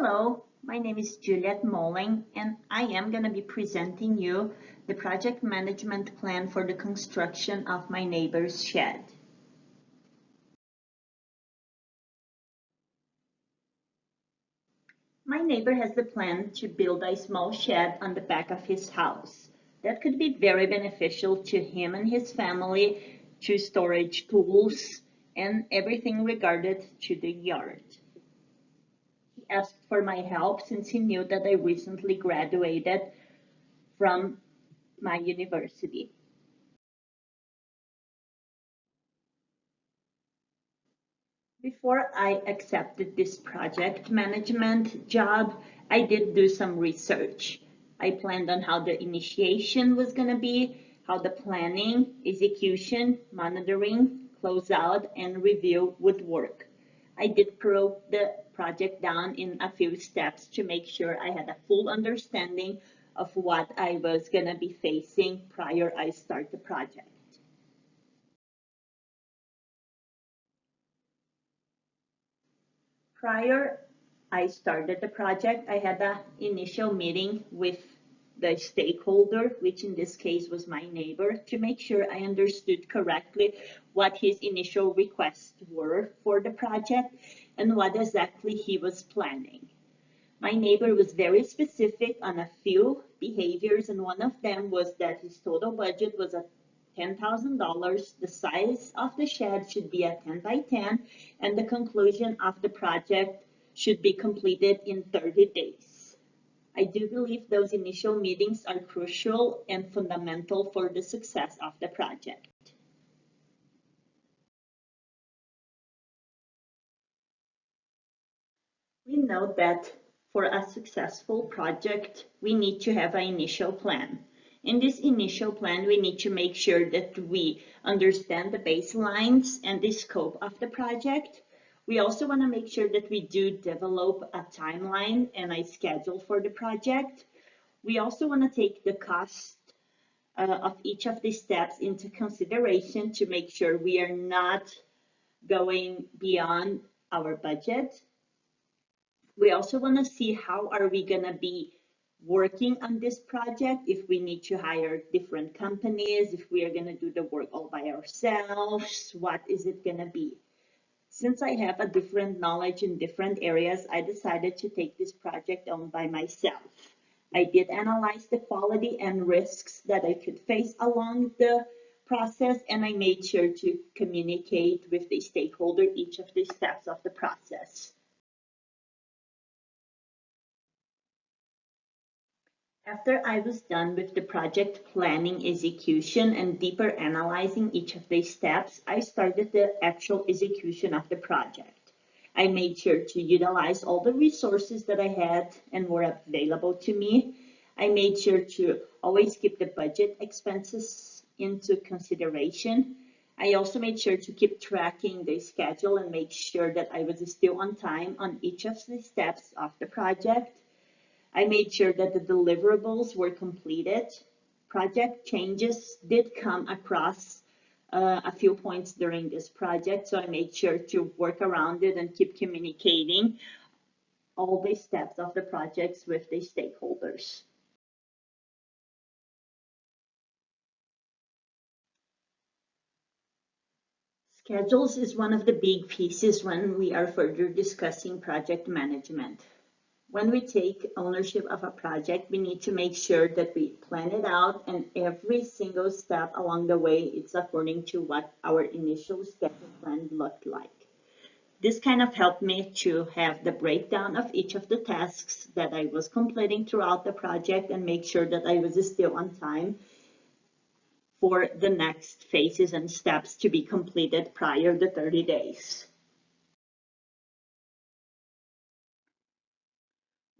Hello, my name is Juliet Molling, and I am going to be presenting you the project management plan for the construction of my neighbor's shed. My neighbor has the plan to build a small shed on the back of his house. That could be very beneficial to him and his family, to storage tools and everything regarded to the yard. He asked for my help since he knew that I recently graduated from my university. Before I accepted this project management job, I did do some research. I planned on how the initiation was going to be, how the planning, execution, monitoring, closeout, and review would work. I did broke the project down in a few steps to make sure I had a full understanding of what I was going to be facing prior I start the project. Prior I started the project, I had an initial meeting with the stakeholder, which in this case was my neighbor, to make sure I understood correctly what his initial requests were for the project and what exactly he was planning. My neighbor was very specific on a few behaviors, and one of them was that his total budget was at $10,000. The size of the shed should be a 10 by 10, and the conclusion of the project should be completed in 30 days. I do believe those initial meetings are crucial and fundamental for the success of the project. We know that for a successful project, we need to have an initial plan. In this initial plan, we need to make sure that we understand the baselines and the scope of the project. We also want to make sure that we do develop a timeline and a schedule for the project. We also want to take the cost of each of these steps into consideration to make sure we are not going beyond our budget. We also want to see how are we going to be working on this project, if we need to hire different companies, if we are going to do the work all by ourselves, what is it going to be? Since I have a different knowledge in different areas, I decided to take this project on by myself. I did analyze the quality and risks that I could face along the process, and I made sure to communicate with the stakeholder each of the steps of the process. After I was done with the project planning, execution, and deeper analyzing each of these steps, I started the actual execution of the project. I made sure to utilize all the resources that I had and were available to me. I made sure to always keep the budget expenses into consideration. I also made sure to keep tracking the schedule and make sure that I was still on time on each of the steps of the project. I made sure that the deliverables were completed. Project changes did come across a few points during this project, so I made sure to work around it and keep communicating all the steps of the projects with the stakeholders. Schedules is one of the big pieces when we are further discussing project management. When we take ownership of a project, we need to make sure that we plan it out and every single step along the way it's according to what our initial schedule plan looked like. This kind of helped me to have the breakdown of each of the tasks that I was completing throughout the project and make sure that I was still on time for the next phases and steps to be completed prior to 30 days.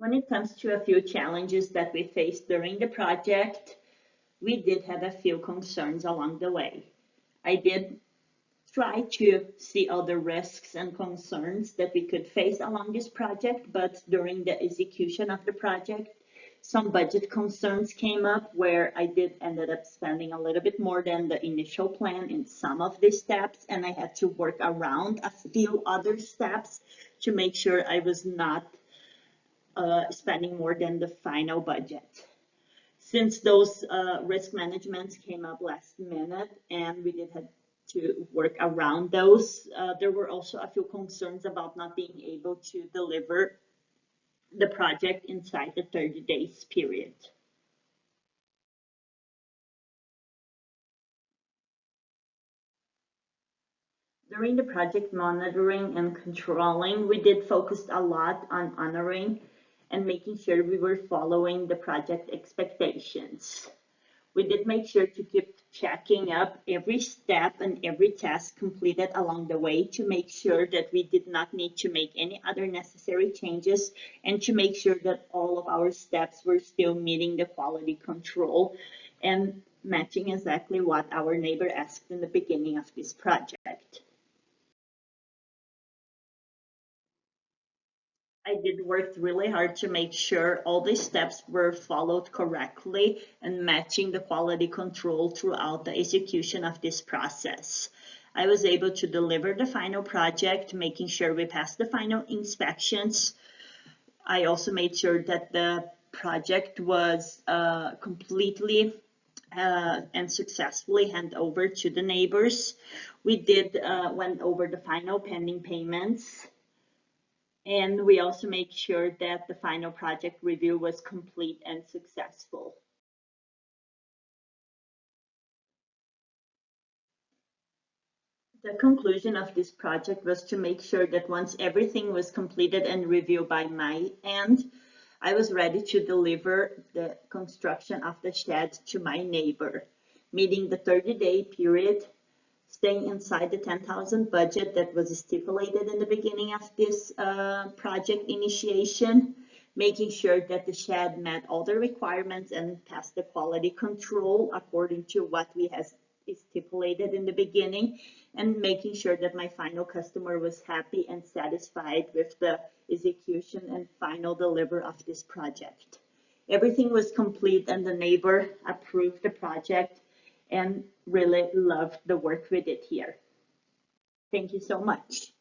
When it comes to a few challenges that we faced during the project, we did have a few concerns along the way. I did try to see all the risks and concerns that we could face along this project, but during the execution of the project, some budget concerns came up where I did ended up spending a little bit more than the initial plan in some of the steps, and I had to work around a few other steps to make sure I was not spending more than the final budget. Since those risk managements came up last minute and we did have to work around those, there were also a few concerns about not being able to deliver the project inside the 30 days period. During the project monitoring and controlling, we did focus a lot on honoring and making sure we were following the project expectations. We did make sure to keep checking up every step and every task completed along the way to make sure that we did not need to make any other necessary changes and to make sure that all of our steps were still meeting the quality control and matching exactly what our neighbor asked in the beginning of this project. I did work really hard to make sure all the steps were followed correctly and matching the quality control throughout the execution of this process. I was able to deliver the final project, making sure we passed the final inspections. I also made sure that the project was completely and successfully handed over to the neighbors. We did went over the final pending payments. And we also make sure that the final project review was complete and successful. The conclusion of this project was to make sure that once everything was completed and reviewed by my end, I was ready to deliver the construction of the shed to my neighbor, meeting the 30-day period, staying inside the 10,000 budget that was stipulated in the beginning of this project initiation, making sure that the shed met all the requirements and passed the quality control according to what we have stipulated in the beginning, and making sure that my final customer was happy and satisfied with the execution and final delivery of this project. Everything was complete and the neighbor approved the project and really loved the work we did here. Thank you so much.